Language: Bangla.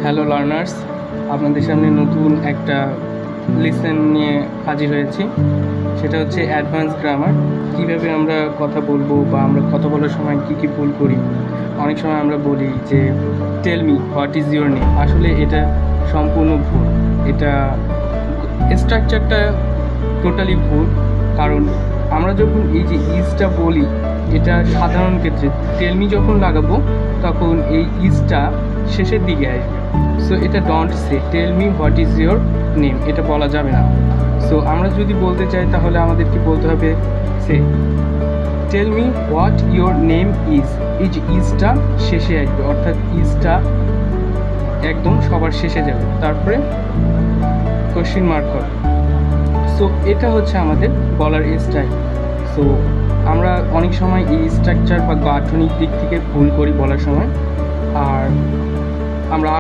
হ্যালো লার্নার্স, আপনাদের সামনে নতুন একটা লেসন নিয়ে হাজির হয়েছি। সেটা হচ্ছে অ্যাডভান্স গ্রামার। কীভাবে আমরা কথা বলবো বা আমরা কথা বলার সময় কী কী ভুল করি। অনেক সময় আমরা বলি যে tell me what is your name. আসলে এটা সম্পূর্ণ ভুল। এটা স্ট্রাকচারটা টোটালি ভুল। কারণ আমরা যখন এই যে ইজটা বলি, এটা সাধারণ ক্ষেত্রে টেল মি যখন লাগাবো তখন এই ইজটা শেষের দিকে আসবে। সো এটা don't say tell me what is your name, এটা বলা যাবে না। সো আমরা যদি বলতে চাই তাহলে আমাদেরকে বলতে হবে সে tell me what your name is. এই যে ইজটা শেষে আসবে, অর্থাৎ ইজটা একদম সবার শেষে যাবে, তারপরে কোয়েশ্চেন মার্ক হবে। সো এটা হচ্ছে আমাদের বলার স্টাইল। সো আমরা অনেক সময় এই স্ট্রাকচার বা গাঠনিক দিক থেকে ভুল করি বলার সময়। আর আমরা